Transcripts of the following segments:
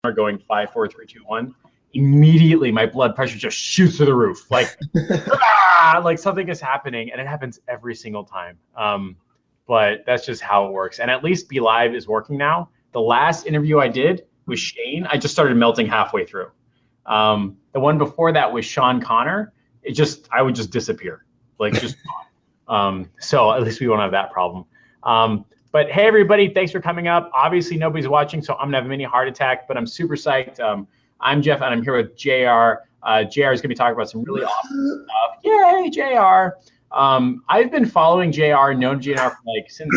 are going 5, 4, 3, 2, 1, immediately my blood pressure just shoots through the roof. Like, like something is happening, and it happens every single time. But that's just how it works. And at least Be Live is working now. The last interview I did with Shane, I just started melting halfway through. The one before that was Sean Connor. I would just disappear, like just. So at least we won't have that problem. But hey, everybody, thanks for coming up. Obviously, nobody's watching, so I'm going to have a mini heart attack, but I'm super psyched. I'm Jeff, and I'm here with JR. JR is going to be talking about some really awesome stuff. Yay, JR. I've been following JR, known JR since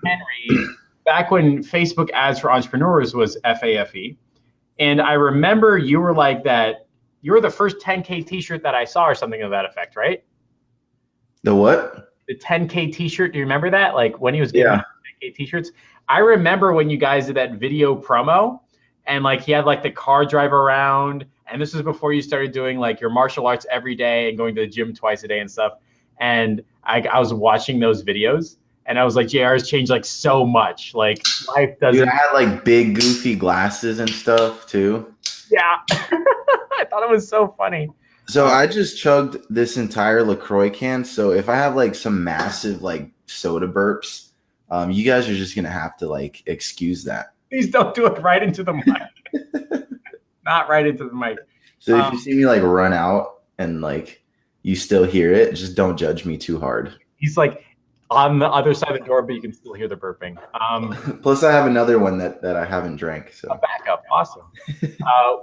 Henry, back when Facebook ads for entrepreneurs was FAFE. And I remember you were like that. You were the first 10K t-shirt that I saw or something of that effect, right? The what? The 10K t-shirt. Do you remember that? Like when he was giving 10K t-shirts. I remember when you guys did that video promo and like he had like the car drive around, and this was before you started doing like your martial arts every day and going to the gym twice a day and stuff. And I was watching those videos and I was like, JR's changed like so much. Like life doesn't. Dude, I had like big goofy glasses and stuff too. Yeah. I thought it was so funny. So I just chugged this entire LaCroix can. So if I have like some massive like soda burps, you guys are just gonna have to like excuse that. Please don't do it right into the mic. Not right into the mic. So if you see me like run out and like you still hear it, just don't judge me too hard. He's like on the other side of the door, but you can still hear the burping. Plus I have another one that I haven't drank. So a backup. Awesome.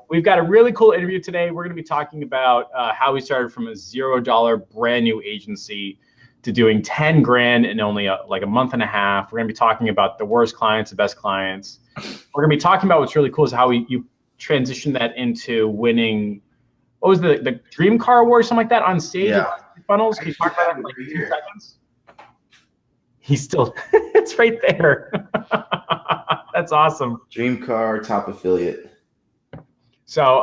We've got a really cool interview today. We're going to be talking about how we started from a $0 brand new agency to doing 10 grand in only like a month and a half. We're going to be talking about the worst clients, the best clients. We're going to be talking about what's really cool is how you transition that into winning. What was the Dream Car Award or something like that on stage? Yeah. Funnels. Can you talk about that in like 2 seconds? He's still, it's right there. That's awesome. Dream Car top affiliate. So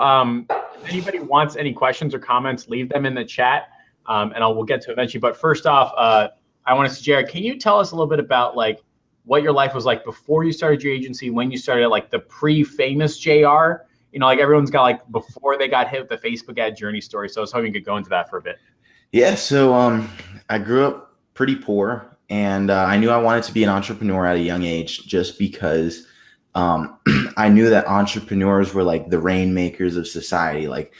if anybody wants any questions or comments, leave them in the chat, and we'll get to it eventually. But first off, I want to say, Jared, can you tell us a little bit about like what your life was like before you started your agency, when you started like the pre-famous JR? You know, like everyone's got like before they got hit with the Facebook ad journey story. So I was hoping you could go into that for a bit. Yeah. So I grew up pretty poor. And I knew I wanted to be an entrepreneur at a young age just because I knew that entrepreneurs were like the rainmakers of society. Like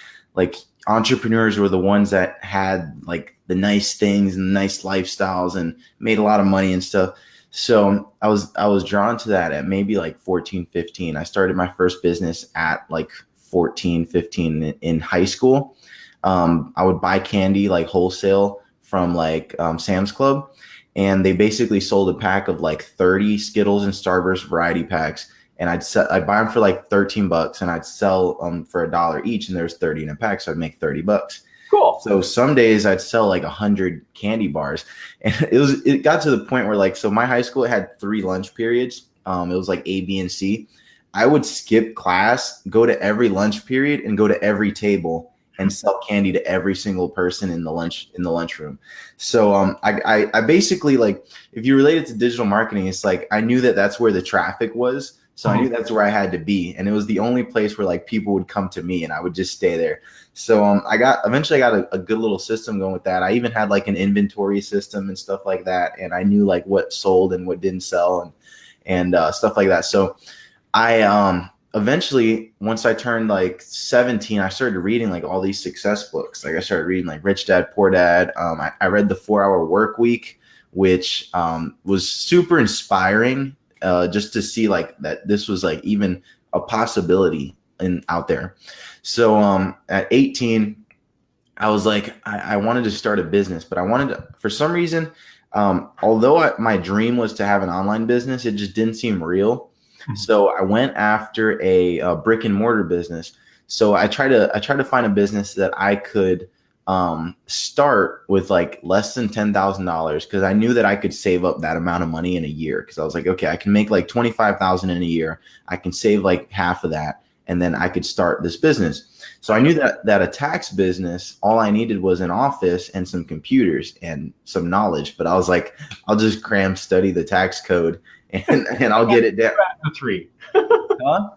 entrepreneurs were the ones that had like the nice things and nice lifestyles and made a lot of money and stuff. So I was drawn to that at maybe like 14, 15. I started my first business at like 14, 15 in high school. I would buy candy like wholesale from like Sam's Club. And they basically sold a pack of like 30 Skittles and Starburst variety packs. And I'd buy them for like $13 and I'd sell them for $1 each. And there's 30 in a pack. So I'd make $30. Cool. So some days I'd sell like 100 candy bars. And it got to the point where like, so my high school had 3 lunch periods. It was like A, B, and C. I would skip class, go to every lunch period and go to every table and sell candy to every single person in the lunchroom. So I basically, like, if you relate it to digital marketing, it's like I knew that that's where the traffic was. So I knew that's where I had to be. And it was the only place where like people would come to me and I would just stay there. So eventually I got a good little system going with that. I even had like an inventory system and stuff like that. And I knew like what sold and what didn't sell and stuff like that. So I eventually, once I turned like 17, I started reading like all these success books. Like I started reading like Rich Dad, Poor Dad. I read The 4-Hour Work Week, which was super inspiring just to see like that this was like even a possibility out there. So at 18, I was like, I wanted to start a business, but I wanted to, for some reason, although my dream was to have an online business, it just didn't seem real. So I went after a brick and mortar business. So I tried to find a business that I could start with like less than $10,000 because I knew that I could save up that amount of money in a year. Because I was like, okay, I can make like 25,000 in a year. I can save like half of that, and then I could start this business. So I knew that a tax business, all I needed was an office and some computers and some knowledge. But I was like, I'll just study the tax code and I'll get it down. The 3. Huh?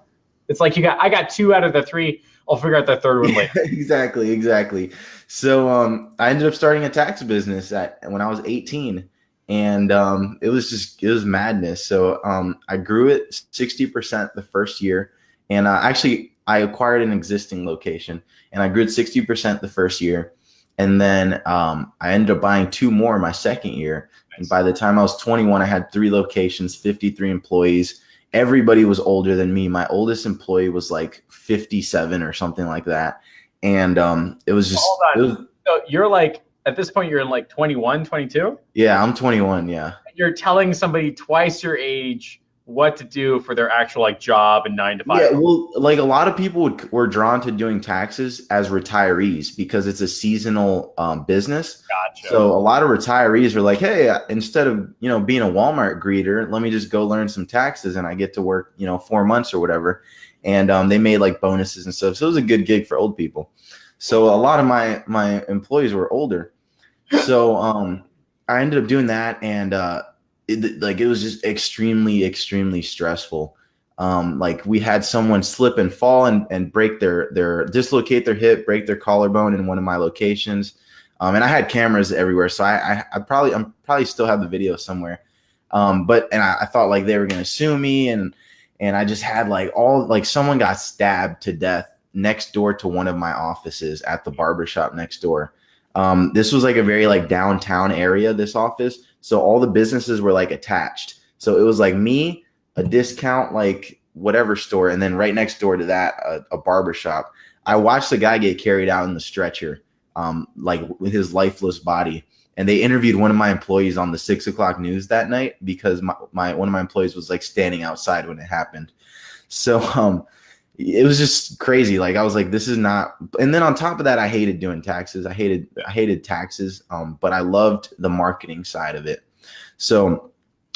It's like I got 2 out of the 3. I'll figure out the third one later. Exactly. So I ended up starting a tax business when I was 18, and it was madness. So I grew it 60% the first year, and actually I acquired an existing location, and I grew it 60% the first year, and then I ended up buying 2 more my second year. And by the time I was 21, I had 3 locations, 53 employees. Everybody was older than me. My oldest employee was like 57 or something like that. And it was just, hold on. So you're like, at this point, you're in like 21, 22? Yeah, I'm 21. Yeah. You're telling somebody twice your age what to do for their actual like job and 9 to 5. Yeah, well, like a lot of people were drawn to doing taxes as retirees because it's a seasonal business. Gotcha. So a lot of retirees are like, hey, instead of being a Walmart greeter, let me just go learn some taxes, and I get to work 4 months or whatever. And they made like bonuses and stuff. So it was a good gig for old people. So a lot of my employees were older. So I ended up doing that, and it was just extremely stressful. Like we had someone slip and fall and break their dislocate their hip, break their collarbone in one of my locations. And I had cameras everywhere, so I'm probably still have the video somewhere. But I thought like they were gonna sue me, and I just had like someone got stabbed to death next door to one of my offices at the barbershop next door. This was like a very like downtown area, this office. So all the businesses were like attached. So it was like me, a discount, like whatever store. And then right next door to that, a barbershop. I watched the guy get carried out in the stretcher, like with his lifeless body. And they interviewed one of my employees on the 6 o'clock news that night because one of my employees was like standing outside when it happened. So, it was just crazy. Like I was like, this is not. And then on top of that, I hated doing taxes. I hated taxes. But I loved the marketing side of it. So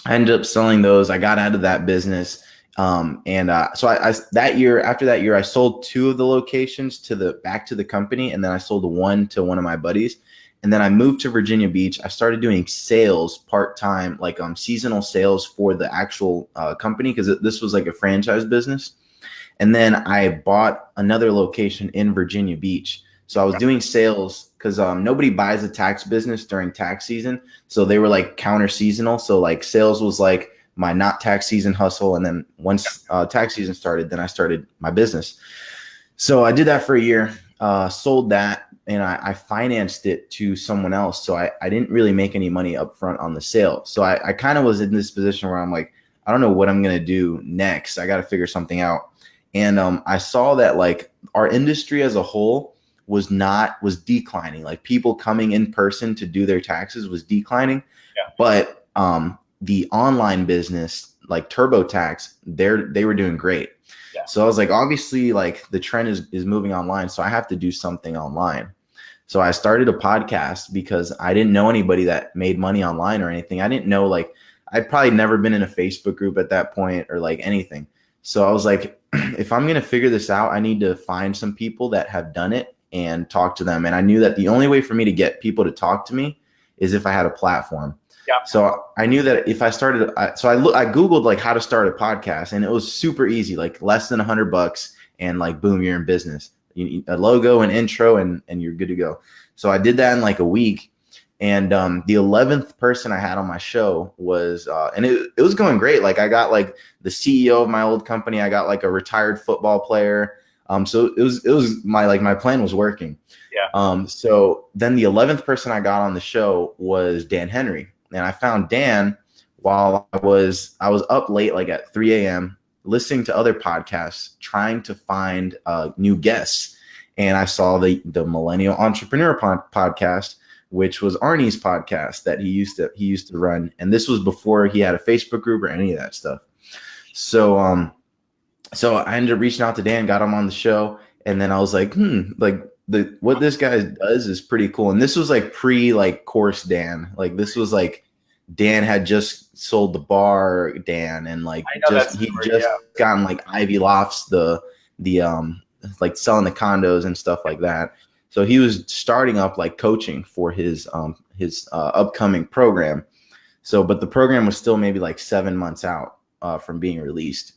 I ended up selling those. I got out of that business. So after that year, I sold 2 of the locations back to the company. And then I sold 1 to one of my buddies. And then I moved to Virginia Beach. I started doing sales part-time, like seasonal sales for the actual company, because this was like a franchise business. And then I bought another location in Virginia Beach. So I was doing sales because nobody buys a tax business during tax season. So they were like counter seasonal. So like sales was like my not tax season hustle. And then once tax season started, then I started my business. So I did that for a year, sold that, and I financed it to someone else. So I didn't really make any money up front on the sale. So I kind of was in this position where I'm like, I don't know what I'm going to do next. I got to figure something out. And I saw that like our industry as a whole was declining. Like people coming in person to do their taxes was declining. Yeah. But the online business, like TurboTax, they were doing great. Yeah. So I was like, obviously, like the trend is moving online, so I have to do something online. So I started a podcast because I didn't know anybody that made money online or anything. I didn't know, like, I'd probably never been in a Facebook group at that point or like anything. So I was like, if I'm going to figure this out, I need to find some people that have done it and talk to them. And I knew that the only way for me to get people to talk to me is if I had a platform. Yeah. So I knew that if I started, I Googled like how to start a podcast, and it was super easy, like less than $100, and like, boom, you're in business. You need a logo and intro and you're good to go. So I did that in like a week. And the 11th person I had on my show was, and it was going great. Like I got like the CEO of my old company. I got like a retired football player. So it was my plan was working. Yeah. So then the 11th person I got on the show was Dan Henry. And I found Dan while I was up late, like at 3 a.m., listening to other podcasts, trying to find new guests. And I saw the Millennial Entrepreneur podcast, which was Arnie's podcast that he used to run. And this was before he had a Facebook group or any of that stuff. So I ended up reaching out to Dan, got him on the show. And then I was like, what this guy does is pretty cool. And this was like course Dan. Like this was like Dan had just sold the bar, Dan, and like gotten like Ivy Lofts, the like selling the condos and stuff like that. So he was starting up like coaching for his upcoming program. So, but the program was still maybe like 7 months out from being released.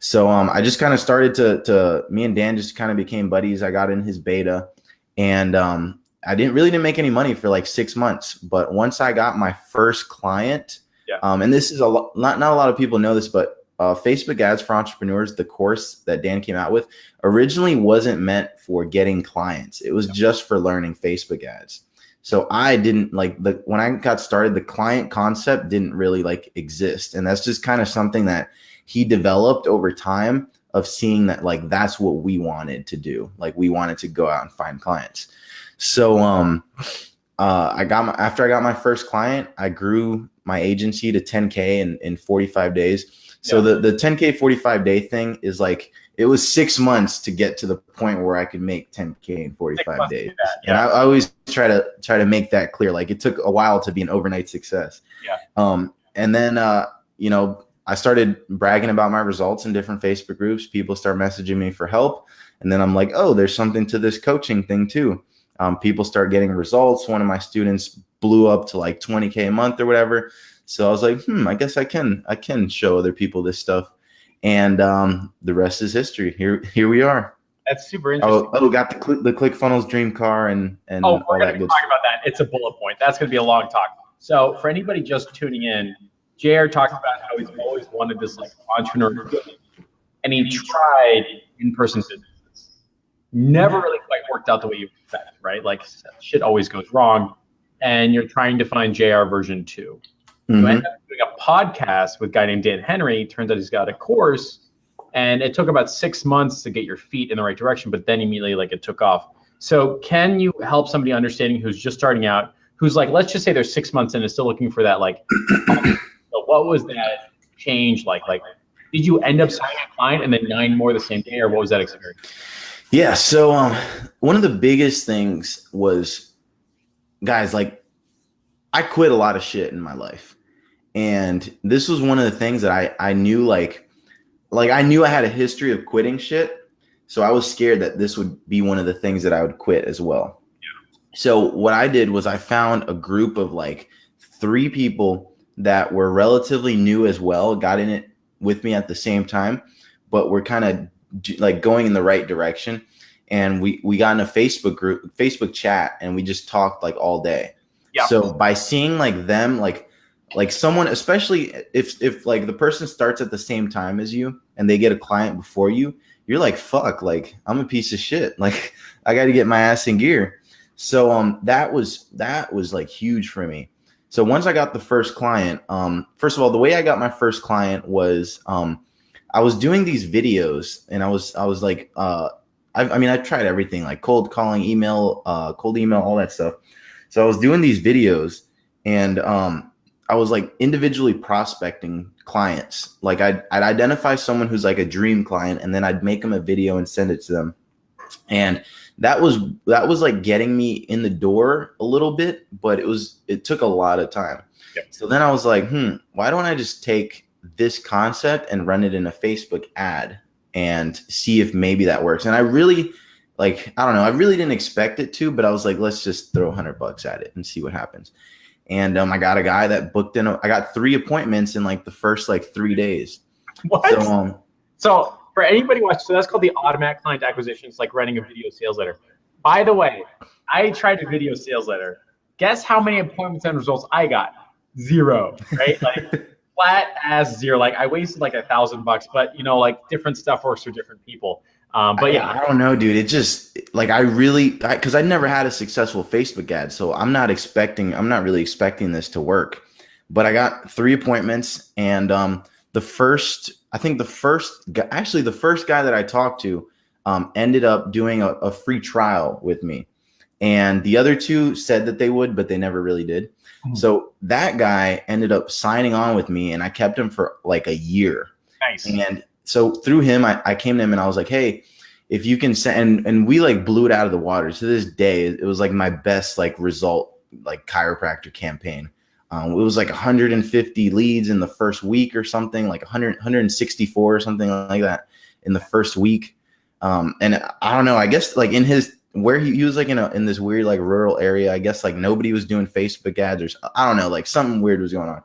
So I just kind of started to me and Dan just kind of became buddies. I got in his beta, and I didn't make any money for like 6 months. But once I got my first client, and this is not a lot of people know this, but Facebook Ads for Entrepreneurs, the course that Dan came out with, originally wasn't meant for getting clients. It was just for learning Facebook ads. So I didn't when I got started, the client concept didn't really like exist. And that's just kind of something that he developed over time of seeing that like that's what we wanted to do. Like we wanted to go out and find clients. So after I got my first client, I grew my agency to 10K in 45 days. So the 10K 45-day thing is like, it was 6 months to get to the point where I could make 10K in 45 days. And I always try to make that clear. Like it took a while to be an overnight success. And then, I started bragging about my results in different Facebook groups. People start messaging me for help. And then I'm like, oh, there's something to this coaching thing too. People start getting results. One of my students blew up to like 20K a month or whatever. So I was like, I guess I can show other people this stuff. And the rest is history. Here we are. That's super interesting. Got the ClickFunnels dream car and all that good stuff. Talk about that. It's a bullet point. That's going to be a long talk. So for anybody just tuning in, JR talked about how he's always wanted this like entrepreneur, and he tried in-person businesses. Never really quite worked out the way you expect, right? Like shit always goes wrong, and you're trying to find JR version 2. So I ended up doing a podcast with a guy named Dan Henry. Turns out he's got a course, and it took about 6 months to get your feet in the right direction, but then immediately like it took off. So can you help somebody understanding who's just starting out, who's like, let's just say they're 6 months in and still looking for that, like, so what was that change like? Like, did you end up signing a client and then 9 more the same day, or what was that experience? Yeah. So one of the biggest things was, guys, like I quit a lot of shit in my life. And this was one of the things that I knew, like I knew I had a history of quitting shit. So I was scared that this would be one of the things that I would quit as well. Yeah. So what I did was I found a group of like 3 people that were relatively new as well, got in it with me at the same time, but we're kind of like going in the right direction. And we got in a Facebook chat, and we just talked like all day. Yeah. So by seeing like them, like someone, especially if like the person starts at the same time as you and they get a client before you, you're like, fuck, like I'm a piece of shit. Like I got to get my ass in gear. So that was like huge for me. So once I got the first client, first of all, the way I got my first client was I was doing these videos, and I was like, I tried everything, like cold calling, cold email, all that stuff. So I was doing these videos, and I was like individually prospecting clients. Like I'd identify someone who's like a dream client, and then I'd make them a video and send it to them. And that was like getting me in the door a little bit, but it took a lot of time. Yep. So then I was like, why don't I just take this concept and run it in a Facebook ad and see if maybe that works? And I really, like, I don't know, I really didn't expect it to, but I was like, let's just throw $100 at it and see what happens. And I got a guy that booked in. I got 3 appointments in like the first like 3 days. What? So for anybody watching, so that's called the automatic client acquisition. It's like running a video sales letter. By the way, I tried a video sales letter. Guess how many appointments and results I got? 0, right? Like flat as 0. Like I wasted like $1,000, but like different stuff works for different people. But yeah, I don't know, dude. It just like because I never had a successful Facebook ad, so I'm not really expecting this to work. But I got 3 appointments, and the first guy that I talked to ended up doing a free trial with me, and the other 2 said that they would, but they never really did. Mm-hmm. So that guy ended up signing on with me, and I kept him for like a year. Nice. And so through him, I came to him and I was like, hey, if you can send, and we like blew it out of the water. To this day, it was like my best like result, like chiropractor campaign. It was like 150 leads in the first week or something, like 164 or something like that in the first week. And I don't know, I guess like in his, where he was like in this weird like rural area, I guess like nobody was doing Facebook ads, or I don't know, like something weird was going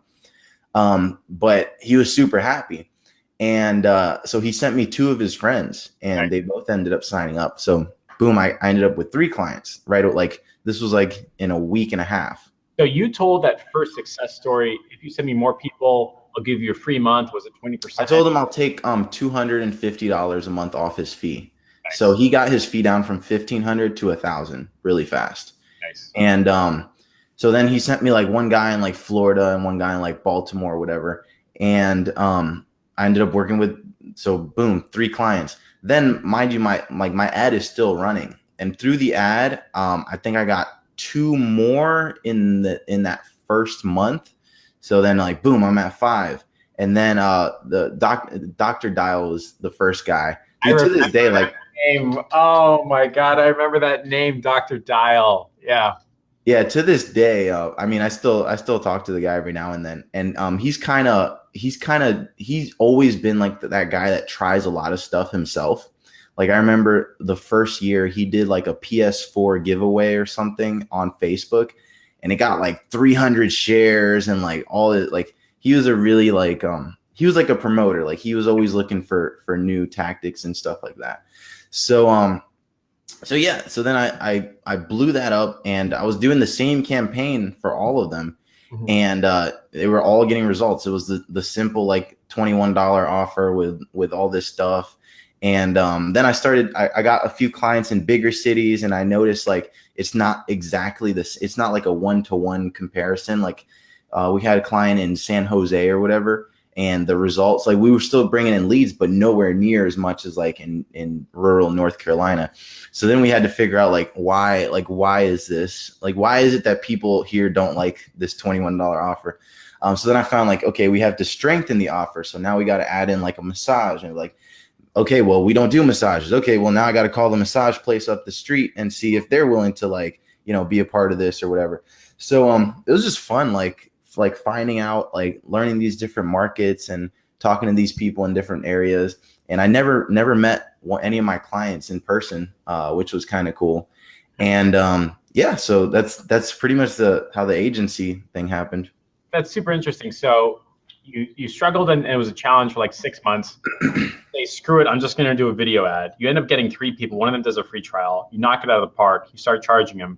on. But he was super happy. And so he sent me two of his friends, and Right. they both ended up signing up. So boom, I ended up with 3 clients, right? Like this was like in a week and a half. So you told that first success story. If you send me more people, I'll give you a free month. Was it I 20%? told him I'll take $250 a month off his fee. So Nice. he got his fee down from 1,500 to 1,000 really fast. Nice. And so then he sent me like one guy in like Florida and one guy in like Baltimore or whatever. And I ended up working with, so boom, 3 clients. Then mind you, my ad is still running. And through the ad, I think I got 2 more in that first month. So then like boom, I'm at 5. And then the Dr. Dial was the first guy. I Dude, to remember this day, like that name. Oh my God. I remember that name, Dr. Dial. Yeah. yeah, to this day, I mean, I still talk to the guy every now and then, and he's always been like that guy that tries a lot of stuff himself. Like I remember the first year he did like a PS4 giveaway or something on Facebook, and it got like 300 shares and like all it like he was a really like he was like a promoter. Like he was always looking for new tactics and stuff like that. So so yeah, so then I blew that up, and I was doing the same campaign for all of them, Mhm. and they were all getting results. It was the simple like $21 offer with all this stuff, and then I got a few clients in bigger cities, and I noticed like it's not exactly this. It's not like a 1-to-1 comparison. Like we had a client in San Jose or whatever, and the results like we were still bringing in leads, but nowhere near as much as like in rural North Carolina. So then we had to figure out why is this, like why is it that people here don't like this $21 offer. So then I found like, okay, we have to strengthen the offer. So now we got to add in like a massage, and like, okay, well, we don't do massages. Okay, well, now I got to call the massage place up the street and see if they're willing to like, be a part of this or whatever. So it was just fun, like finding out, like learning these different markets and talking to these people in different areas. And I never met any of my clients in person, which was kind of cool. And yeah, so that's pretty much how the agency thing happened. That's super interesting. So you struggled and it was a challenge for like 6 months. Say, screw it, I'm just going to do a video ad. You end up getting 3 people. One of them does a free trial. You knock it out of the park. You start charging him.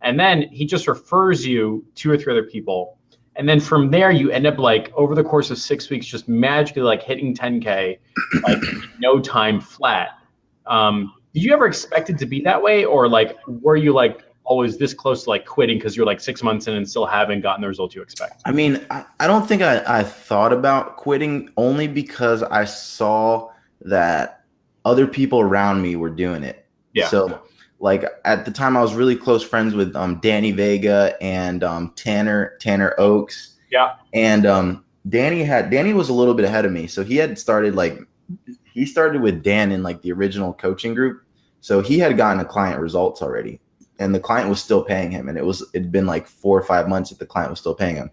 And then he just refers you 2 or 3 other people. And then from there, you end up like over the course of 6 weeks, just magically like hitting 10K, like in no time flat. Did you ever expect it to be that way? Or like, were you like always this close to like quitting because you're like 6 months in and still haven't gotten the results you expect? I mean, I don't think I thought about quitting, only because I saw that other people around me were doing it. Yeah. So like at the time I was really close friends with Danny Vega and Tanner Oaks. Yeah. And Danny was a little bit ahead of me. So he started with Dan in like the original coaching group. So he had gotten a client results already, and the client was still paying him. And it'd been like 4 or 5 months that the client was still paying him.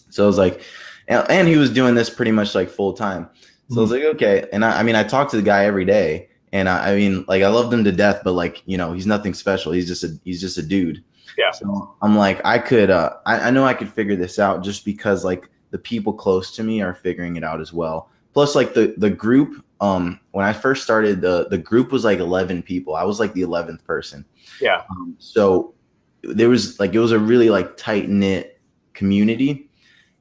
So I was like, and he was doing this pretty much like full time. So I was like, okay. And I mean, I talked to the guy every day, and I mean, like I loved him to death, but like, he's nothing special. He's just a dude. Yeah. So I'm like, I know I could figure this out, just because like the people close to me are figuring it out as well. Plus like the group, when I first started, the group was like 11 people. I was like the 11th person. Yeah. So there was like, it was a really like tight knit community.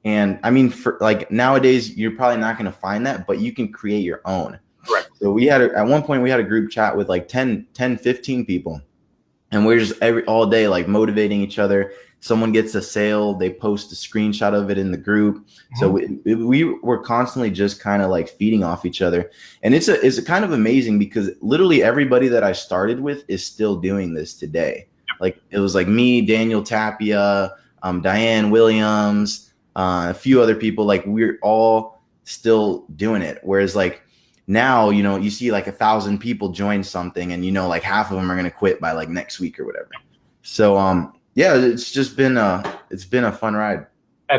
And I mean, for like nowadays, you're probably not going to find that, but you can create your own. Correct. So at one point we had a group chat with like 10, 15 people, and we're just all day like motivating each other. Someone gets a sale, they post a screenshot of it in the group. So we were constantly just kind of like feeding off each other. And it's a kind of amazing, because literally everybody that I started with is still doing this today. Like it was like me, Daniel Tapia, Diane Williams, a few other people. Like we're all still doing it. Whereas like now, you see like 1,000 people join something, and like half of them are going to quit by like next week or whatever. So yeah, it's been a fun ride.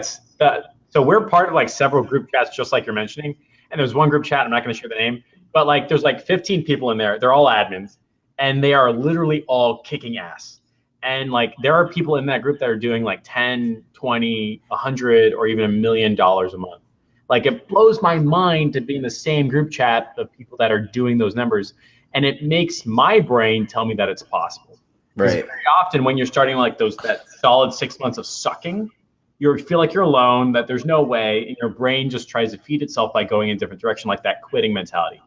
So we're part of like several group chats, just like you're mentioning. And there's one group chat, I'm not going to share the name, but like there's like 15 people in there. They're all admins, and they are literally all kicking ass. And like there are people in that group that are doing like 10, 20, 100, or even $1 million a month. Like it blows my mind to be in the same group chat of people that are doing those numbers. And it makes my brain tell me that it's possible. Because Right. very often when you're starting like that solid 6 months of sucking, you feel like you're alone, that there's no way, and your brain just tries to feed itself by going in a different direction, like that quitting mentality.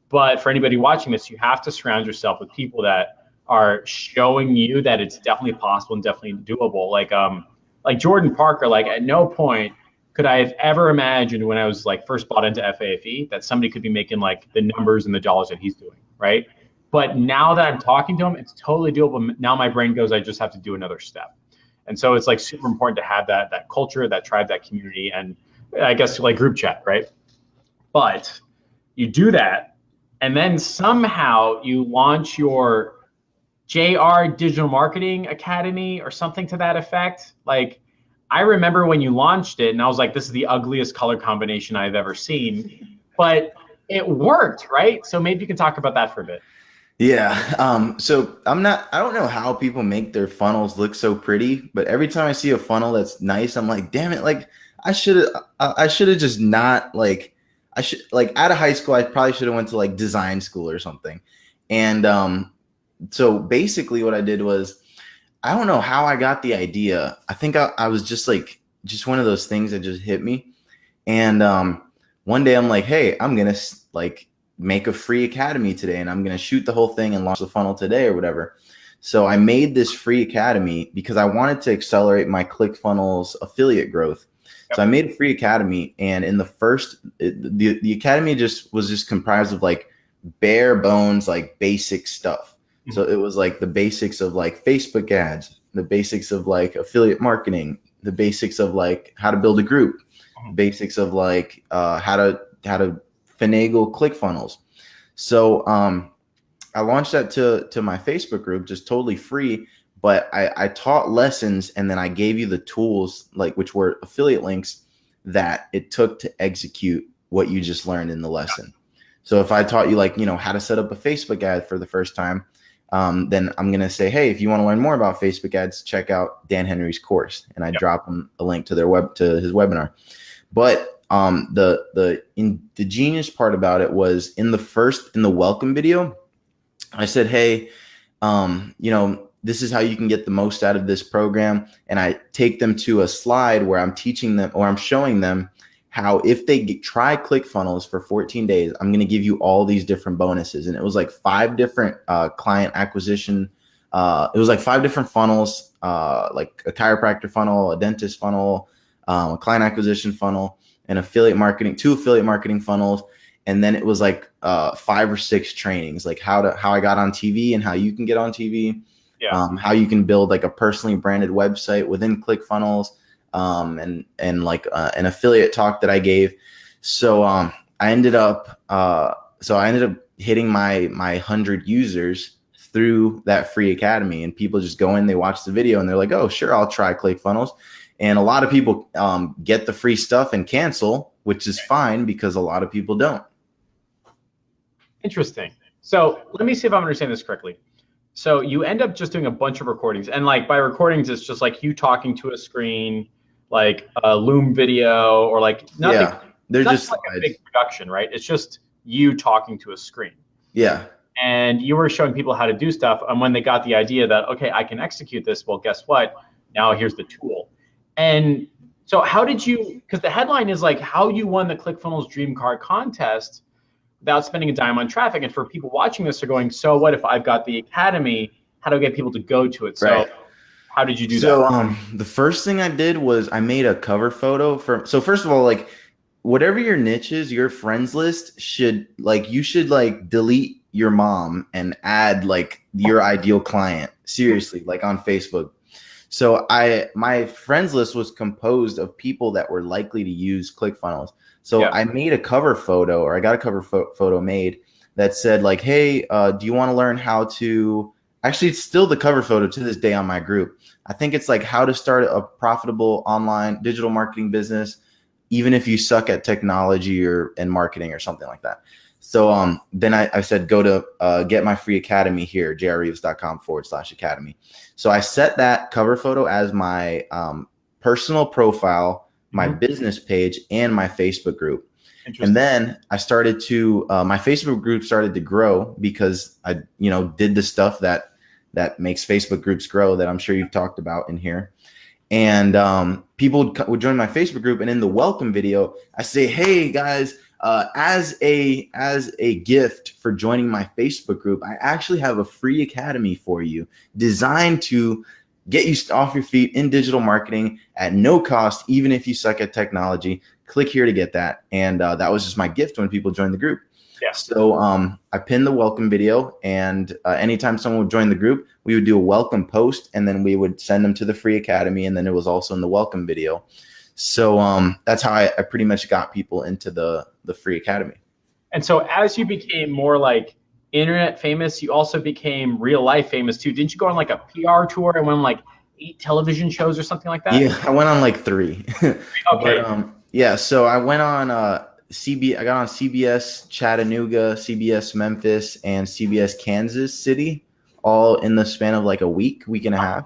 But for anybody watching this, you have to surround yourself with people that are showing you that it's definitely possible and definitely doable. Like Jordan Parker, like at no point could I have ever imagined when I was like first bought into FAFE that somebody could be making like the numbers and the dollars that he's doing, right? But now that I'm talking to him, it's totally doable. Now my brain goes, I just have to do another step. And so it's like super important to have that culture, that tribe, that community, and I guess like group chat, right? But you do that, and then somehow you launch your JR Digital Marketing Academy or something to that effect. Like I remember when you launched it, and I was like, this is the ugliest color combination I've ever seen, but it worked, right? So maybe you can talk about that for a bit. Yeah. So I don't know how people make their funnels look so pretty, but every time I see a funnel that's nice, I'm like, damn it. Like I should have just not like, I should like out of high school, I probably should have went to like design school or something. And, so basically what I did was, I don't know how I got the idea. I think I was just one of those things that just hit me. And, one day I'm like, hey, I'm going to like make a free academy today, and I'm going to shoot the whole thing and launch the funnel today or whatever. So I made this free academy because I wanted to accelerate my ClickFunnels affiliate growth. Yep. So I made a free academy, and in the first, the academy was just comprised of like bare bones, like basic stuff. Mm-hmm. So it was like the basics of like Facebook ads, the basics of like affiliate marketing, the basics of like how to build a group, mm-hmm. basics of like how to finagle ClickFunnels. So I launched that to my Facebook group, just totally free. But I taught lessons, and then I gave you the tools, like which were affiliate links that it took to execute what you just learned in the lesson. So if I taught you like, how to set up a Facebook ad for the first time, then I'm going to say, hey, if you want to learn more about Facebook ads, check out Dan Henry's course. And I drop them a link to his webinar. But the genius part about it was in the welcome video, I said, hey, this is how you can get the most out of this program. And I take them to a slide where I'm teaching them, or I'm showing them how if they try ClickFunnels for 14 days, I'm going to give you all these different bonuses. And it was like 5 different client acquisition. It was like 5 different funnels, like a chiropractor funnel, a dentist funnel, a client acquisition funnel, and 2 affiliate marketing funnels. And then it was like 5 or 6 trainings, like how I got on TV and how you can get on TV, how you can build like a personally branded website within ClickFunnels, and like an affiliate talk that I gave. So I ended up hitting my 100 users through that free academy, and people just go in, they watch the video, and they're like, oh, sure, I'll try ClickFunnels. And a lot of people get the free stuff and cancel, which is fine because a lot of people don't. Interesting. So let me see if I'm understanding this correctly. So you end up just doing a bunch of recordings, and like by recordings, it's just like you talking to a screen, like a Loom video, or like nothing. Yeah, they're just like a big production, right? It's just you talking to a screen. Yeah. And you were showing people how to do stuff, and when they got the idea that, okay, I can execute this, well, guess what? Now here's the tool. And so how did you, because the headline is like how you won the ClickFunnels Dream Car contest without spending a dime on traffic. And for people watching this, they're going, so what if I've got the academy? How do I get people to go to it? So right. How did you do that? So the first thing I did was I made a cover photo so first of all, like whatever your niche is, your friends list should delete your mom and add like your ideal client, seriously, like on Facebook. So my friends list was composed of people that were likely to use ClickFunnels. So I made a cover photo, or I got a cover photo made that said like, hey, do you want to learn how to, actually it's still the cover photo to this day on my group. I think it's like how to start a profitable online digital marketing business, even if you suck at technology and marketing or something like that. So then I said, go to get my free academy here, jrreeves.com/academy. So I set that cover photo as my personal profile my business page, and my Facebook group. Interesting. And then I started to my Facebook group started to grow because I, did the stuff that makes Facebook groups grow that I'm sure you've talked about in here. And people would join my Facebook group, and in the welcome video, I say, "Hey guys, as a gift for joining my Facebook group, I actually have a free academy for you designed to get you off your feet in digital marketing at no cost, even if you suck at technology. Click here to get that." And that was just my gift when people joined the group. Yeah. So I pinned the welcome video, and anytime someone would join the group, we would do a welcome post, and then we would send them to the free academy, and then it was also in the welcome video. So that's how I pretty much got people into the free academy. And so as you became more like internet famous, you also became real life famous too. Didn't you go on like a PR tour and went on like 8 television shows or something like that? Yeah, I went on like 3. Okay. But, so I went on I got on CBS Chattanooga, CBS Memphis, and CBS Kansas City, all in the span of like a week and a half.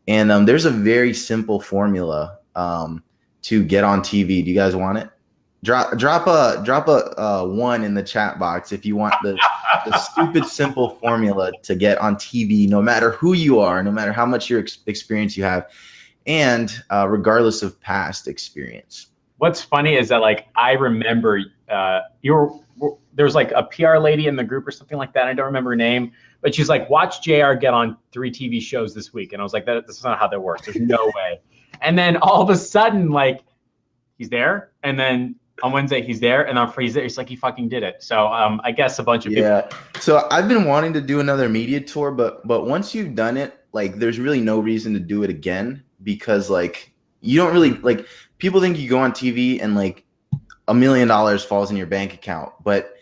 And there's a very simple formula to get on TV. Do you guys want it? Drop a 1 in the chat box if you want the stupid simple formula to get on TV, no matter who you are, no matter how much your experience you have, and regardless of past experience. What's funny is that like I remember there was like a PR lady in the group or something like that. I don't remember her name, but she's like, "Watch JR get on 3 TV shows this week," and I was like, "That's not how that works. There's no way." And then all of a sudden, like, he's there, and then on Wednesday he's there, and on Friday he's there. It's like he fucking did it. So I guess a bunch of people. So I've been wanting to do another media tour, but once you've done it, like, there's really no reason to do it again, because like you don't really like. People think you go on TV and like $1 million falls in your bank account, but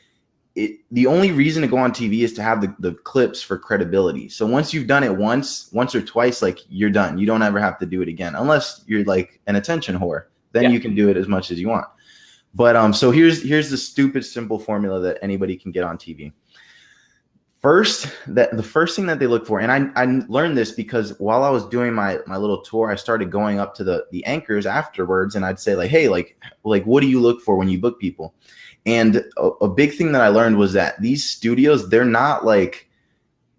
the only reason to go on TV is to have the clips for credibility. So once you've done it once or twice, like, you're done. You don't ever have to do it again, unless you're like an attention whore. Then you can do it as much as you want. But so here's the stupid simple formula that anybody can get on TV. The first thing that they look for, and I learned this because while I was doing my little tour, I started going up to the anchors afterwards, and I'd say like, "Hey, like what do you look for when you book people?" And a big thing that I learned was that these studios, they're not like,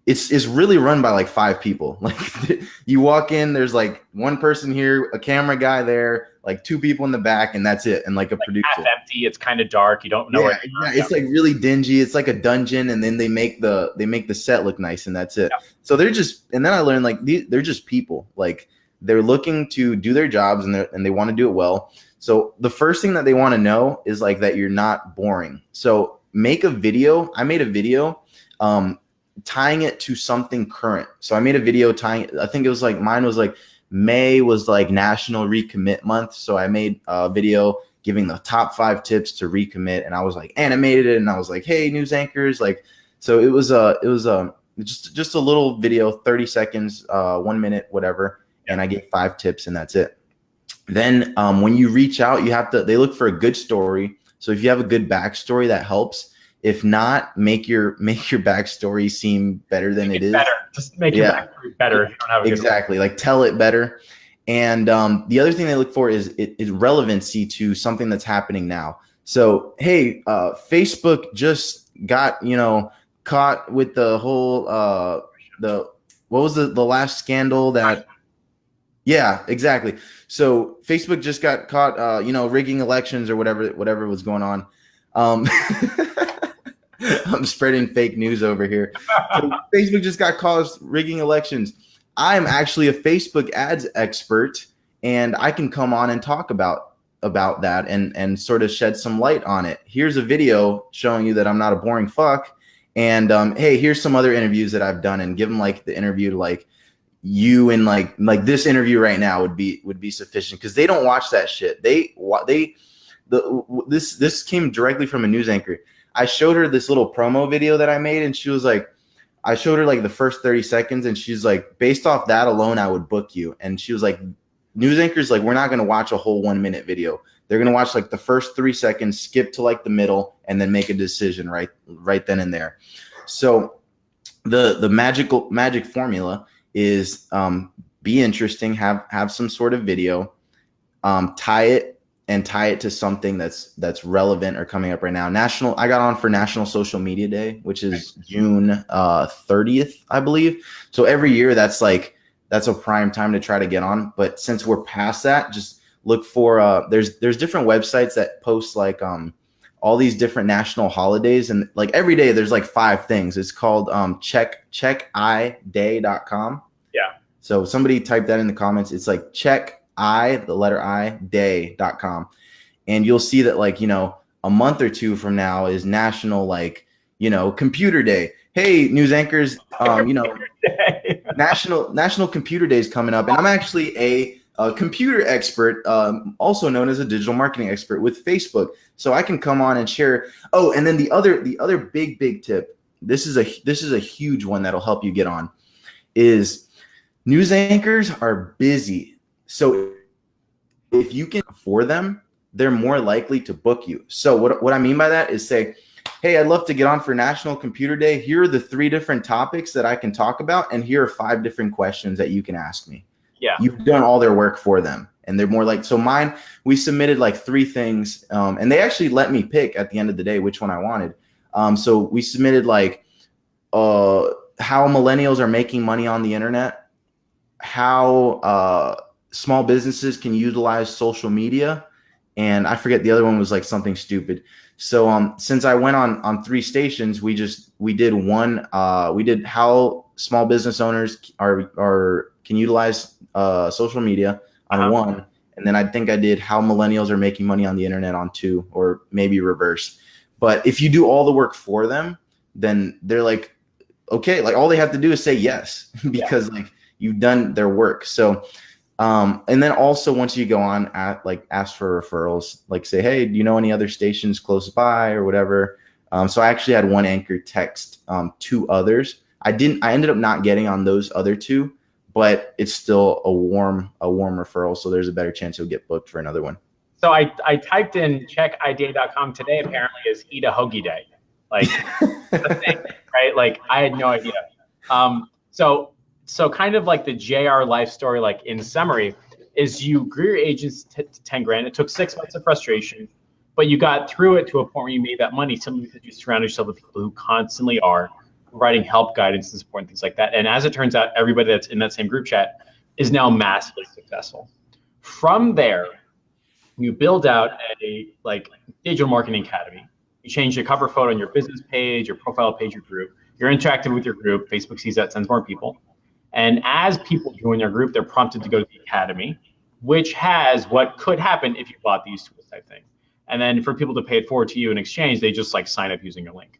it's really run by like 5 people. Like, you walk in, there's like 1 person here, a camera guy there, like 2 people in the back, and that's it. And like a producer. Half empty. It's kind of dark. You don't know. Yeah, it's like really dingy. It's like a dungeon, and then they make the set look nice, and that's it. Yeah. So they're just, and then I learned like they're just people. Like, they're looking to do their jobs, and they want to do it well. So the first thing that they want to know is like that you're not boring. So make a video. I made a video tying it to something current. So I made a video I think it was like, mine was like May was like National Recommit Month. So I made a video giving the top 5 tips to recommit, and I was like animated it, and I was like, "Hey, news anchors," like, so it was just a little video, 30 seconds, 1 minute, whatever. And I gave 5 tips, and that's it. Then when you reach out, they look for a good story. So if you have a good backstory, that helps. If not, make your backstory seem better than it is. Better. Just make your backstory better. If you don't have a exactly. Like, tell it better. And the other thing they look for is relevancy to something that's happening now. So, hey, Facebook just got, caught with the whole what was the last scandal that? Yeah, exactly. So Facebook just got caught, rigging elections or whatever was going on. I'm spreading fake news over here. So Facebook just got caught rigging elections. I'm actually a Facebook ads expert, and I can come on and talk about that and sort of shed some light on it. Here's a video showing you that I'm not a boring fuck. And hey, here's some other interviews that I've done, and give them like the interview to like you, and like this interview right now would be sufficient, because they don't watch that shit. This came directly from a news anchor. I showed her this little promo video that I made, and she was like, I showed her like the first 30 seconds, and she's like, based off that alone, I would book you. And she was like, news anchors, like, we're not going to watch a whole 1 minute video. They're going to watch like the first 3 seconds, skip to like the middle, and then make a decision right then and there. So the magic formula is be interesting, have some sort of video, tie it and tie it to something that's relevant or coming up right now. I got on for National Social Media Day, which is June 30th, I believe. So every year that's a prime time to try to get on. But since we're past that, just look for there's different websites that post like all these different national holidays, and like every day there's like 5 things. It's called checkiday.com. Yeah. So somebody type that in the comments. It's like day.com. And you'll see that like, a month or 2 from now is national, like, computer day. Hey, news anchors, national computer day is coming up. And I'm actually a computer expert, also known as a digital marketing expert with Facebook. So I can come on and share. Oh, and then the other big tip, this is a huge one that'll help you get on, is news anchors are busy. So if you can afford them, they're more likely to book you. So what I mean by that is say, hey, I'd love to get on for National Computer Day. Here are the 3 different topics that I can talk about, and here are 5 different questions that you can ask me. Yeah. You've done all their work for them. And they're more like, so mine, we submitted like 3 things, and they actually let me pick at the end of the day which one I wanted. So we submitted like how millennials are making money on the internet, how small businesses can utilize social media, and I forget the other one was like something stupid. So since I went on 3 stations, we did one. We did how small business owners can utilize social media on 1, and then I think I did how millennials are making money on the internet on 2, or maybe reverse. But if you do all the work for them, then they're like, okay, like all they have to do is say yes because like you've done their work. So and then also once you go on at like ask for referrals, like say, hey, do you know any other stations close by or whatever? So I actually had one anchor text 2 others. I ended up not getting on those other 2, but it's still a warm referral. So there's a better chance you'll get booked for another one. So I typed in checkiday.com today, apparently is eat a hoagie day. Like the thing, right? Like I had no idea. So kind of like the JR life story, like in summary, is you grew your agents to 10 grand. It took 6 months of frustration, but you got through it to a point where you made that money simply because you surround yourself with people who constantly are providing help, guidance, and support, and things like that. And as it turns out, everybody that's in that same group chat is now massively successful. From there, you build out a like digital marketing academy. You change the cover photo on your business page, your profile page, your group. You're interactive with your group. Facebook sees that, sends more people. And as people join your group, they're prompted to go to the academy, which has what could happen if you bought these tools type thing. And then for people to pay it forward to you in exchange, they just like sign up using your link.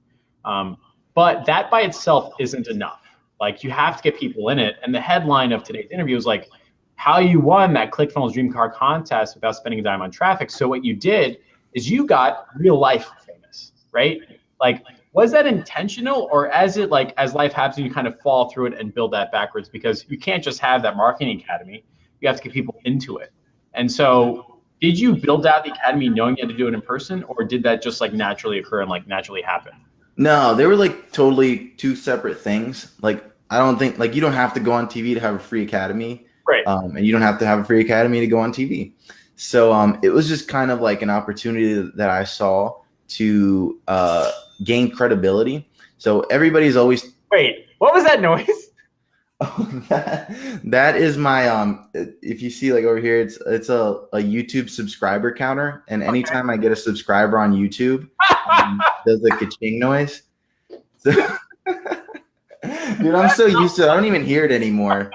But that by itself isn't enough. Like you have to get people in it. And the headline of today's interview is like how you won that ClickFunnels Dream Car contest without spending a dime on traffic. So what you did is you got real life famous, right? Like, was that intentional, or as life happens, you kind of fall through it and build that backwards? Because you can't just have that marketing academy. You have to get people into it. And so did you build out the academy knowing you had to do it in person, or did that just like naturally occur and like naturally happen? No, they were like totally 2 separate things. Like, I don't think like you don't have to go on TV to have a free academy. Right. And you don't have to have a free academy to go on TV. So it was just kind of like an opportunity that I saw to gain credibility. So everybody's always wait. What was that noise? Oh, that is my if you see like over here, it's a YouTube subscriber counter, and anytime I get a subscriber on YouTube, does the ka-ching noise. So, dude, I'm so used to it, I don't even hear it anymore.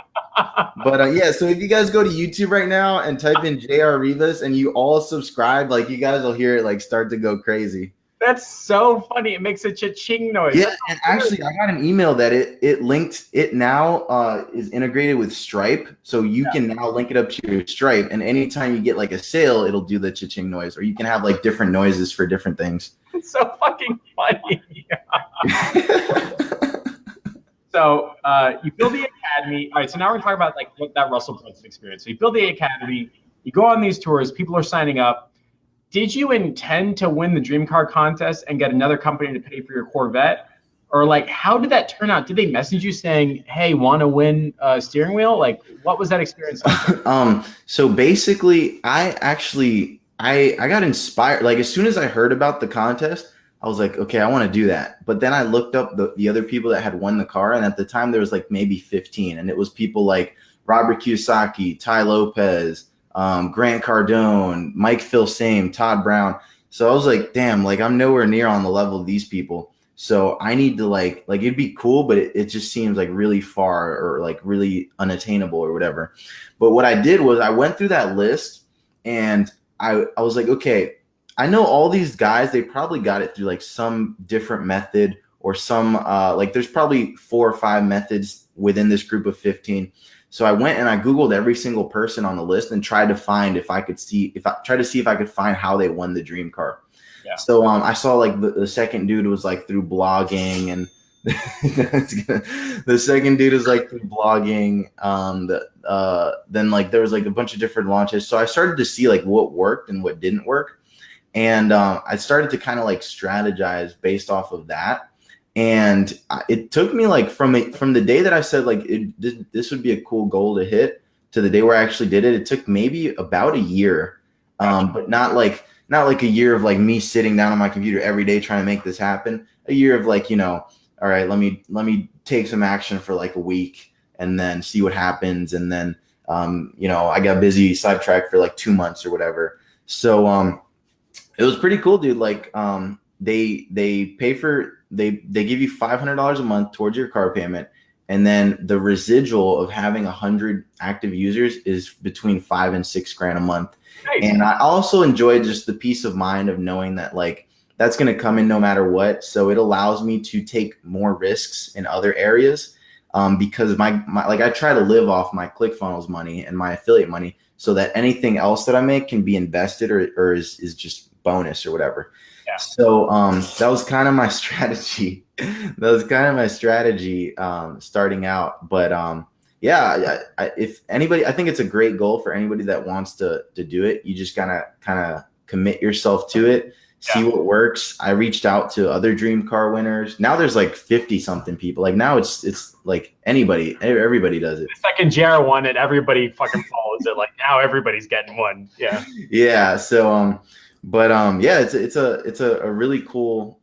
But yeah, so if you guys go to YouTube right now and type in JR Rivas and you all subscribe, like you guys will hear it like start to go crazy. That's so funny. It makes a cha-ching noise. Yeah, and actually I got an email that it linked, it now is integrated with Stripe. So you can now link it up to your Stripe, and anytime you get like a sale, it'll do the cha-ching noise, or you can have like different noises for different things. It's so fucking funny. So you build the academy. All right, so now we're gonna talk about like what that Russell Brunson experience. So you build the academy, you go on these tours, people are signing up. Did you intend to win the Dream Car contest and get another company to pay for your Corvette? Or like, how did that turn out? Did they message you saying, hey, want to win a steering wheel? Like, what was that experience like? So basically, I I got inspired. Like as soon as I heard about the contest, I was like, okay, I want to do that. But then I looked up the other people that had won the car, and at the time there was like maybe 15, and it was people like Robert Kiyosaki, Ty Lopez, Grant Cardone, Mike Filsaime, Todd Brown. So I was like, damn, like I'm nowhere near on the level of these people. So I need to like it'd be cool, but it just seems like really far or like really unattainable or whatever. But what I did was I went through that list and I was like, okay, I know all these guys, they probably got it through like some different method or some like there's probably 4 or 5 methods within this group of 15. So I went and I Googled every single person on the list and tried to find if I could see if I could find how they won the dream car. Yeah. So I saw like the second dude was like through blogging, and the second dude is like through blogging. Then like there was like a bunch of different launches. So I started to see like what worked and what didn't work. And I started to kind of like strategize based off of that. And it took me like from the day that I said like this would be a cool goal to hit to the day where I actually did it. It took maybe about a year, but not like a year of like me sitting down on my computer every day trying to make this happen. A year of like, all right, let me take some action for like a week and then see what happens. And then, I got busy, sidetracked for like 2 months or whatever. So it was pretty cool, dude. Like they give you $500 a month towards your car payment. And then the residual of having 100 active users is between $5 and $6 grand a month. Nice. And I also enjoy just the peace of mind of knowing that like that's going to come in no matter what. So it allows me to take more risks in other areas because my like I try to live off my ClickFunnels money and my affiliate money so that anything else that I make can be invested or is just bonus or whatever. Yeah. So that was kind of my strategy. Starting out. But if anybody, I think it's a great goal for anybody that wants to do it. You just gotta kind of commit yourself to it, see what works. I reached out to other dream car winners. Now there's like 50 something people. Like now it's like everybody does it. The second JR won it, everybody fucking follows it. Like now everybody's getting one. Yeah. Yeah. So it's a really cool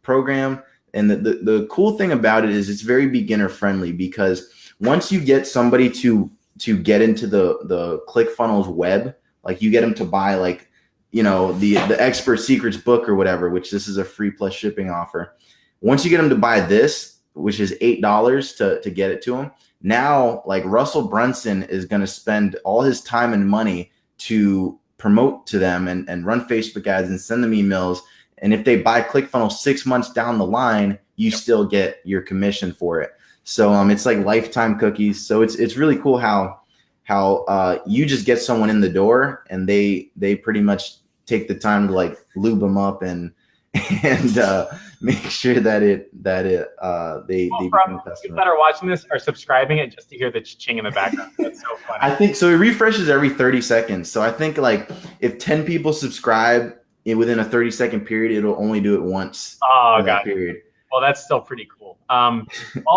program. And the cool thing about it is it's very beginner friendly because once you get somebody to get into the ClickFunnels web, like you get them to buy like, the Expert Secrets book or whatever, which this is a free plus shipping offer. Once you get them to buy this, which is $8 to get it to them, now like Russell Brunson is going to spend all his time and money to promote to them and run Facebook ads and send them emails. And if they buy ClickFunnels 6 months down the line, you still get your commission for it. So it's like lifetime cookies. So it's really cool how you just get someone in the door and they pretty much take the time to like lube them up and make sure that they become a customer. People that are watching this are subscribing it just to hear the ching in the background. That's so funny. I think so. It refreshes every 30 seconds. So I think like if 10 people subscribe within a 30-second period, it'll only do it once. Oh, got it. Well, that's still pretty cool. While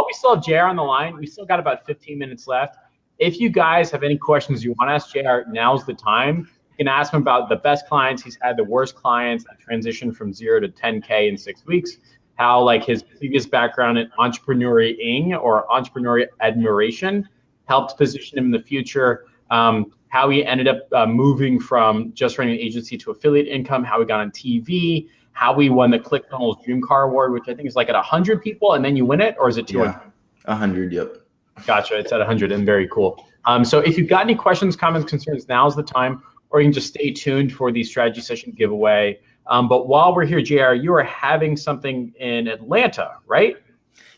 we still have JR on the line, we still got about 15 minutes left. If you guys have any questions you want to ask JR, now's the time. You can ask him about the best clients he's had, the worst clients that transitioned from 0 to 10K in 6 weeks, how like his previous background in entrepreneurial-ing or entrepreneurial admiration helped position him in the future, how he ended up moving from just running an agency to affiliate income, how he got on TV, how we won the ClickFunnels Dream Car Award, which I think is like at 100 people, and then you win it, or is it 200? Yeah, 100, yep. Gotcha, it's at 100, and very cool. So if you've got any questions, comments, concerns, now's the time, or you can just stay tuned for the strategy session giveaway. But while we're here, JR, you are having something in Atlanta, right?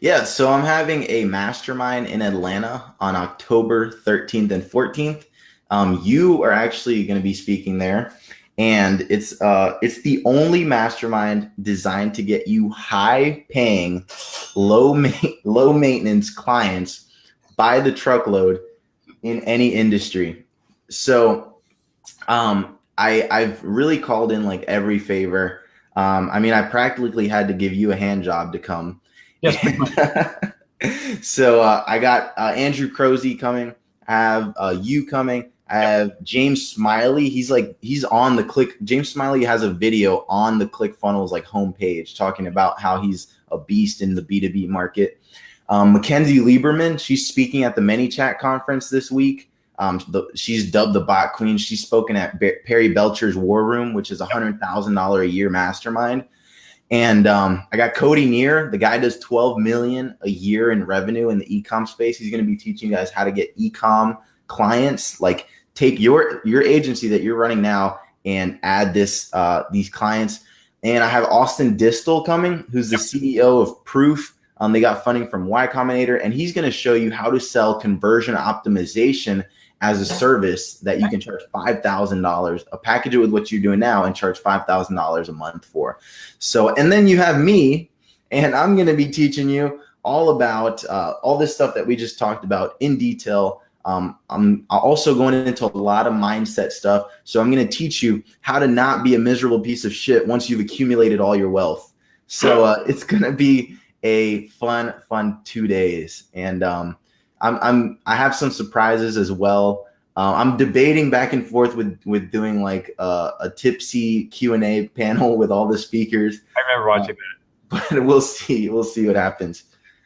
Yeah, so I'm having a mastermind in Atlanta on October 13th and 14th. You are actually going to be speaking there, and it's the only mastermind designed to get you high-paying, low-maintenance clients by the truckload in any industry. So I've really called in like every favor. I practically had to give you a hand job to come. Yes. So I got Andrew Crozy coming. I have you coming. I have James Smiley. He's on the James Smiley has a video on the ClickFunnels like homepage talking about how he's a beast in the B2B market. Mackenzie Lieberman, she's speaking at the ManyChat conference this week. She's dubbed the Bot Queen. She's spoken at Perry Belcher's War Room, which is $100,000 a year mastermind. And I got Cody Neer. The guy does 12 million a year in revenue in the e-com space. He's going to be teaching you guys how to get e-com clients. Like take your agency that you're running now and add these clients. And I have Austin Distel coming, who's the CEO of Proof. They got funding from Y Combinator, and he's going to show you how to sell conversion optimization as a service that you can charge $5,000, package it with what you're doing now and charge $5,000 a month for. So, and then you have me, and I'm going to be teaching you all about all this stuff that we just talked about in detail. I'm also going into a lot of mindset stuff. So I'm going to teach you how to not be a miserable piece of shit once you've accumulated all your wealth. So it's going to be a fun 2 days. And I have some surprises as well. I'm debating back and forth with doing like a tipsy Q&A panel with all the speakers. I remember watching that. But we'll see what happens.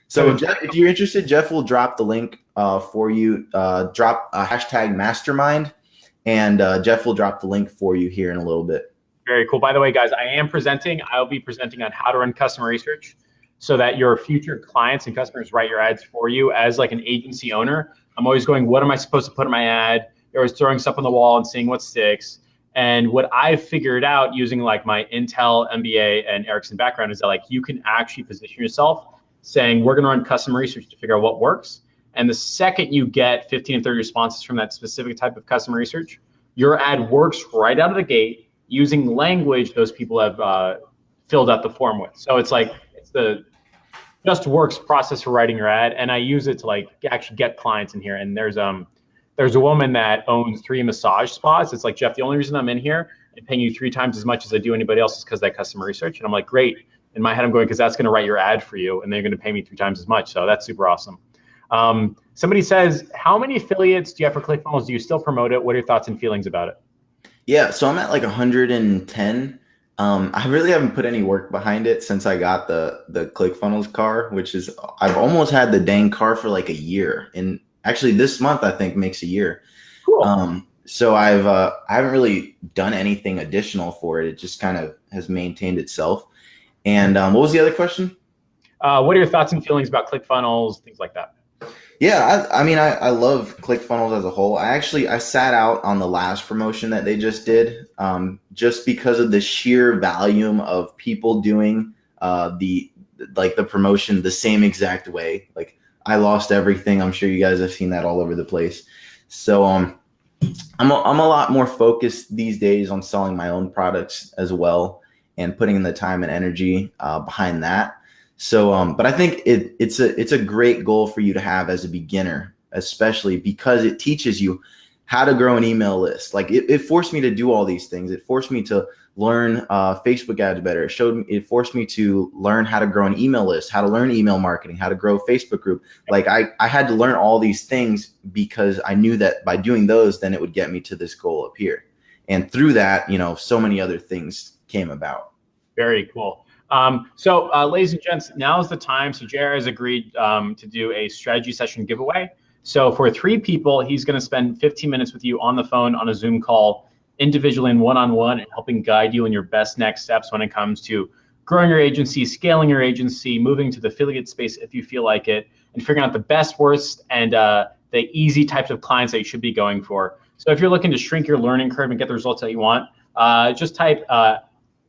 So Jeff, if you're interested, Jeff will drop the link for you. Drop a hashtag mastermind, and Jeff will drop the link for you here in a little bit. Very cool. By the way, guys, I'll be presenting on how to run customer research so that your future clients and customers write your ads for you. As like an agency owner, I'm always going, what am I supposed to put in my ad? You're always throwing stuff on the wall and seeing what sticks. And what I've figured out using like my Intel, MBA, and Ericsson background is that like you can actually position yourself saying, we're going to run customer research to figure out what works. And the second you get 15 and 30 responses from that specific type of customer research, your ad works right out of the gate using language those people have filled out the form with. So it's like, it's the just works process for writing your ad. And I use it to like actually get clients in here. And there's a woman that owns 3 massage spas. It's like, Jeff, the only reason I'm in here and paying you 3 times as much as I do anybody else is because of that customer research. And I'm like, great. In my head, I'm going, because that's going to write your ad for you, and they're going to pay me 3 times as much. So that's super awesome. Somebody says, how many affiliates do you have for ClickFunnels? Do you still promote it? What are your thoughts and feelings about it? Yeah, so I'm at like 110. I really haven't put any work behind it since I got the ClickFunnels car, which is, I've almost had the dang car for like a year. And actually this month, I think, makes a year. Cool. So I haven't really done anything additional for it. It just kind of has maintained itself. And what was the other question? What are your thoughts and feelings about ClickFunnels, things like that? Yeah, I mean, I love ClickFunnels as a whole. I sat out on the last promotion that they just did, just because of the sheer volume of people doing the promotion the same exact way. Like I lost everything. I'm sure you guys have seen that all over the place. So I'm a lot more focused these days on selling my own products as well and putting in the time and energy behind that. So, but I think it's a great goal for you to have as a beginner, especially because it teaches you how to grow an email list. Like it forced me to do all these things. It forced me to learn Facebook ads better. It forced me to learn how to grow an email list, how to learn email marketing, how to grow a Facebook group. Like I had to learn all these things because I knew that by doing those, then it would get me to this goal up here. And through that, so many other things came about. Very cool. So ladies and gents, now is the time. So JR has agreed to do a strategy session giveaway. So for 3 people, he's going to spend 15 minutes with you on the phone on a Zoom call, individually and one-on-one, and helping guide you in your best next steps when it comes to growing your agency, scaling your agency, moving to the affiliate space if you feel like it, and figuring out the best, worst, and the easy types of clients that you should be going for. So if you're looking to shrink your learning curve and get the results that you want, just type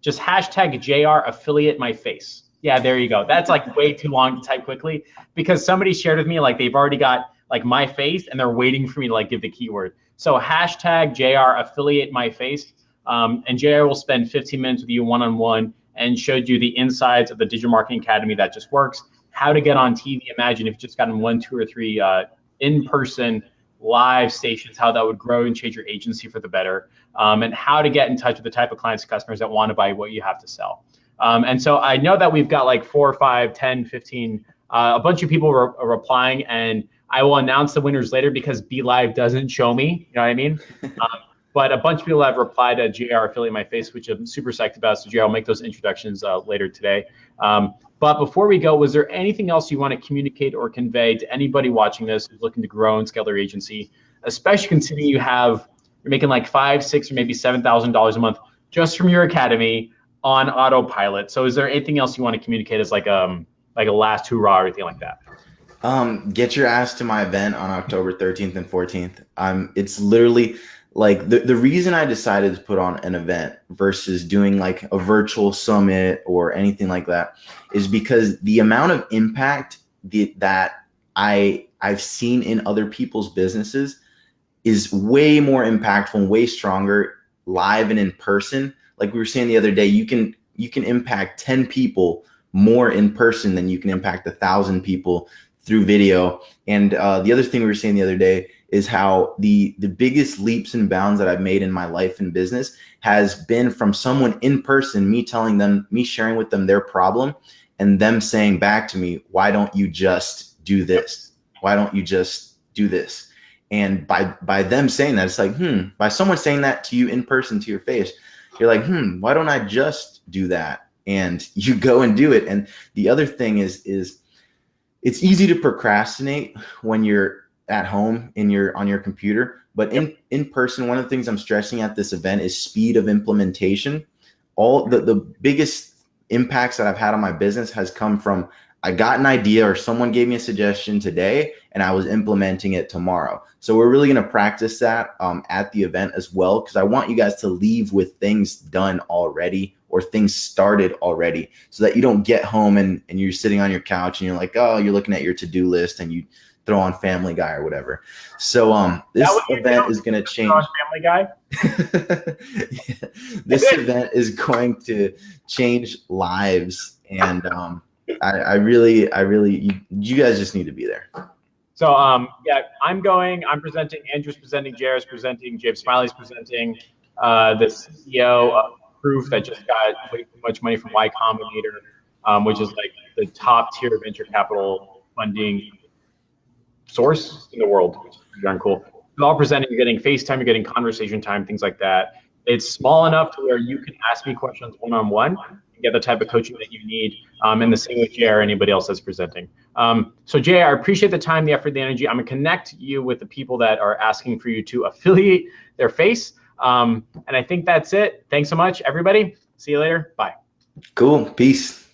just hashtag JR affiliate my face. Yeah, there you go. That's like way too long to type quickly because somebody shared with me like they've already got like my face and they're waiting for me to like give the keyword. So hashtag JR affiliate my face, and JR will spend 15 minutes with you one-on-one and showed you the insides of the Digital Marketing Academy that just works, how to get on TV. Imagine if you just gotten 1, 2, or 3 in-person live stations, how that would grow and change your agency for the better, and how to get in touch with the type of clients and customers that want to buy what you have to sell. And so I know that we've got like 4, 5, 10, 15, a bunch of people are replying, and I will announce the winners later because Be Live doesn't show me. You know what I mean? But a bunch of people have replied to JR affiliate my face, which I'm super psyched about. So JR, I'll make those introductions later today. But before we go, was there anything else you want to communicate or convey to anybody watching this who's looking to grow and scale their agency, especially considering you're making like $5,000, $6,000, or maybe $7,000 a month just from your academy on autopilot? So is there anything else you want to communicate as like a last hoorah or anything like that? Get your ass to my event on October 13th and 14th. It's literally like the reason I decided to put on an event versus doing like a virtual summit or anything like that is because the amount of impact that I've seen in other people's businesses is way more impactful and way stronger live and in person. Like we were saying the other day, you can impact 10 people more in person than you can impact 1,000 people through video. And the other thing we were saying the other day is how the biggest leaps and bounds that I've made in my life and business has been from someone in person, me sharing with them their problem and them saying back to me, why don't you just do this? Why don't you just do this? And by them saying that, it's like, by someone saying that to you in person to your face, you're like, why don't I just do that? And you go and do it. And the other thing is it's easy to procrastinate when you're at home on your computer, but in person, one of the things I'm stressing at this event is speed of implementation. All the biggest impacts that I've had on my business has come from I got an idea or someone gave me a suggestion today and I was implementing it tomorrow. So we're really going to practice that at the event as well, because I want you guys to leave with things done already or things started already so that you don't get home and you're sitting on your couch and you're like, oh, you're looking at your to-do list and you throw on Family Guy or whatever. So this event is going to change. Family Guy. This event is going to change lives, and I really, you guys just need to be there. So I'm presenting. Andrew's presenting. Jared's presenting. James Smiley's presenting. The CEO of Proof that just got way too much money from Y Combinator, which is like the top tier venture capital funding source in the world, which is pretty darn cool. You're all presenting, you're getting FaceTime, you're getting conversation time, things like that. It's small enough to where you can ask me questions one-on-one and get the type of coaching that you need. And the same with JR or anybody else that's presenting. So JR, I appreciate the time, the effort, the energy. I'm gonna connect you with the people that are asking for you to affiliate their face. And I think that's it. Thanks so much, everybody. See you later. Bye. Cool. Peace.